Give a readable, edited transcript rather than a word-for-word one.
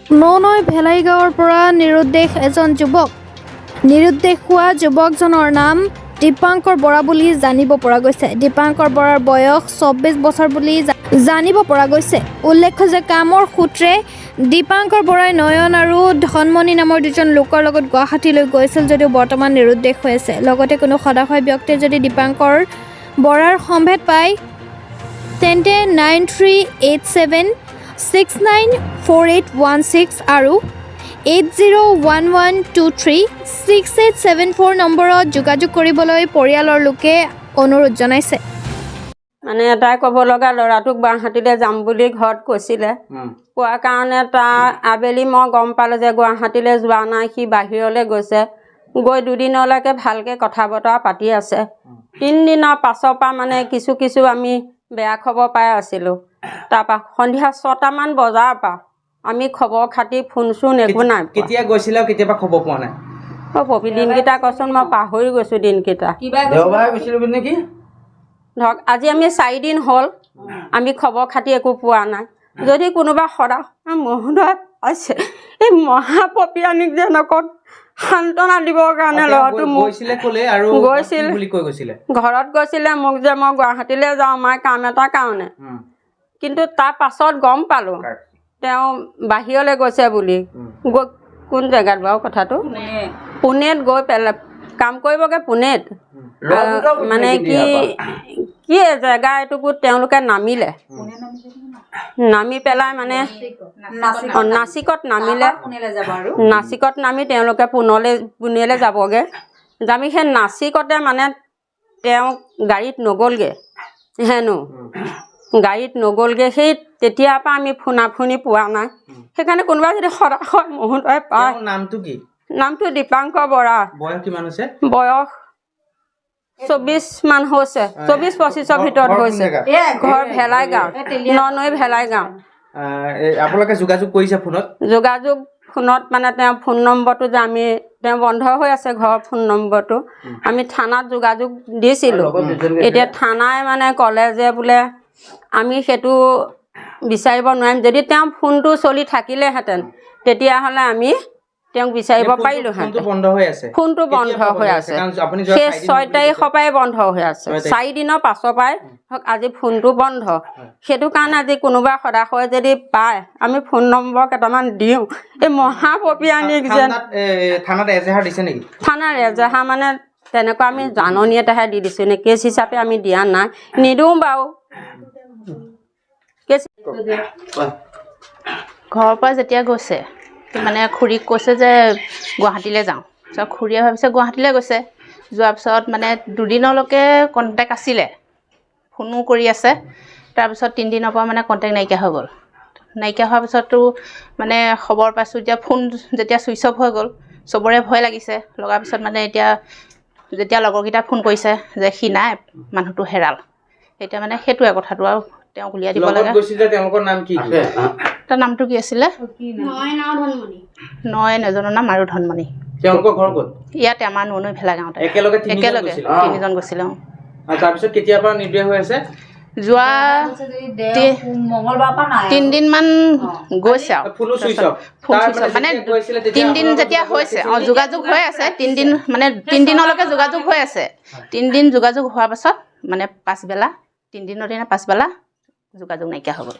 ননৈ ভেলাই গাঁৱৰ পৰা নিৰুদ্দেশ এজন যুৱক নিৰুদ্দেশ হোৱা যুৱকজনৰ নাম দীপাংকৰ বৰা বুলি জানিব পৰা গৈছে। দীপাংকৰ বৰাৰ বয়স 24 বছৰ বুলি জানিব পৰা গৈছে। উল্লেখ্য যে কামৰ সূত্ৰে দীপাংকৰ বৰাই নয়ন আৰু ধনমণি নামৰ দুজন লোকৰ লগত গুৱাহাটীলৈ গৈছিল যদিও বৰ্তমান নিৰুদ্দেশ হৈ আছে। লগতে কোনো সদাশয় ব্যক্তিয়ে যদি দীপাংকৰ বৰাৰ সম্ভেদ পায় তেন্তে 9387694816 আৰু 8011236874 নম্বৰত যোগাযোগ কৰিবলৈ পৰিয়ালৰ লোকে অনুৰোধ জনাইছে। মানে তাই ক'ব লগা ল'ৰাটোক গুৱাহাটীলৈ যাম বুলি ঘৰত কৈছিলে। কোৱাৰ কাৰণে তাৰ আবেলি মই গম পালোঁ যে গুৱাহাটীলৈ যোৱা নাই, সি বাহিৰলৈ গৈছে। গৈ দুদিনলৈকে ভালকৈ কথা বতৰা পাতি আছে। 3 দিনৰ পাছৰ পৰা মানে কিছু আমি বেয়া খবৰ পাই আছিলোঁ। তাৰপৰা সন্ধিয়া 6টামান বজাৰ পৰা আমি খবৰ খাতি ফোন চোন একো নাই। কেতিয়া গৈছিলে আৰু কেতিয়াবা খবৰ পোৱা নাই? পপি দিনকেইটা কচোন, মই পাহৰি গৈছোঁ দিনকেইটা। দেওবাৰে গৈছিলোঁ নেকি? ধৰক আজি আমি 4 দিন হ'ল আমি খবৰ খাতি একো পোৱা নাই। যদি কোনোবা সদা মহোদয় আছে এই মহাপপীয়ানীক যে নকত সান্তনা দিবৰ কাৰণে ল'ৰাটো গৈছিলে ক'লে আৰু গৈছিল বুলি কৈ গৈছিলে। ঘৰত গৈছিলে মোক যে মই গুৱাহাটীলৈ যাওঁ মাৰ কাম এটাৰ কাৰণে। কিন্তু তাৰ পাছত গম পালোঁ তেওঁ বাহিৰলৈ গৈছে বুলি। কোন জেগাত বাৰু কথাটো? পুনেত গৈ পেলাই কাম কৰিবগৈ পুনেত। মানে কি জেগা এইটুকুত তেওঁলোকে নামিলে, নামি পেলাই মানে নাচিকত নামিলে। নাচিকত নামি তেওঁলোকে পুনেলৈ যাবগৈ। যামি সেই নাচিকতে মানে তেওঁ গাড়ীত নগ'লগৈ হেনো, গাড়ীত নগ'লগৈ। সেই তেতিয়াৰ পৰা আমি ফোনাফোনি পোৱা নাই। সেইকাৰণে কোনোবা যদি সদাশয় মহোদয় পায়। নামটো কি? নামটো দীপাংকৰ বৰা। বয়স কিমান হৈছে? বয়স 24 মান হৈছে, 24-25ৰ ভিতৰত হৈছে। ঘৰ ভেলাই গাঁও, ননৈ ভেলাই গাঁও। আপোনালোকে যোগাযোগ কৰিছে ফোনত? যোগাযোগ ফোনত মানে তেওঁ ফোন নম্বৰটো যে তেওঁ বন্ধ হৈ আছে ঘৰৰ ফোন নম্বৰটো। আমি থানাত যোগাযোগ দিছিলোঁ। এতিয়া থানাই মানে ক'লে যে বোলে আমি সেইটো বিচাৰিব নোৱাৰিম। যদি তেওঁ ফোনটো চলি থাকিলেহেঁতেন তেতিয়াহ'লে আমি তেওঁক বিচাৰিব পাৰিলোহেঁতেন। ফোনটো বন্ধ হৈ আছে, সেই 6 তাৰিখৰ পৰাই বন্ধ হৈ আছে। 4 দিনৰ পাছৰ পৰাই আজি ফোনটো বন্ধ। সেইটো কাৰণে আজি কোনোবা সদাশয় যদি পায় আমি ফোন নম্বৰ কেইটামান দিওঁ। এই মহাপপীয়ানীক যে থানাত এজাহাৰ দিছে নেকি? থানাৰ এজাহাৰ মানে তেনেকুৱা আমি জাননী এটাহে দি দিছোঁ নে, কেছ হিচাপে আমি দিয়া নাই, নিদিওঁ বাৰু। ঘৰৰ পৰা যেতিয়া গৈছে মানে খুৰীক কৈছে যে গুৱাহাটীলৈ যাওঁ। তাৰপিছত খুৰীয়ে ভাবিছে গুৱাহাটীলৈ গৈছে। যোৱাৰ পিছত মানে 2 দিনলৈকে কণ্টেক্ট আছিলে, ফোনো কৰি আছে। তাৰপিছত 3 দিনৰ পৰা মানে কণ্টেক্ট নাইকিয়া হৈ গ'ল। নাইকিয়া হোৱাৰ পিছতো মানে খবৰ পাইছোঁ এতিয়া ফোন যেতিয়া ছুইচ অফ হৈ গ'ল, চবৰে ভয় লাগিছে। লগাৰ পিছত মানে এতিয়া যেতিয়া লগৰকেইটা ফোন কৰিছে যে সি নাই, মানুহটো হেৰাল। এতিয়া মানে সেইটোৱে কথাটো আৰু তেওঁক উলিয়াই দিব লাগে। তেওঁলোকৰ নাম কি? তাৰ নামটো কি আছিলে? নয়ন, এজনৰ নাম আৰু ধনমণি। তেওঁলোকৰ ঘৰ ক'ত? ইয়াতে আমাৰ ননৈ ভেলা গাঁৱতে। একেলগে 3জন গৈছিল। তাৰপিছত কেতিয়াৰ পৰা নিৰ্দয় হৈ আছে? যোৱা 3 দিনমান গৈছে আৰু মানে 3 দিন যেতিয়া হৈছে যোগাযোগ হৈ আছে। 3 দিন মানে 3 দিনলৈকে যোগাযোগ হৈ আছে। 3 দিন যোগাযোগ হোৱাৰ পাছত মানে পাছবেলা 3 দিনৰ দিনা পাছবেলা যোগাযোগ নাইকিয়া হৈ গ'ল।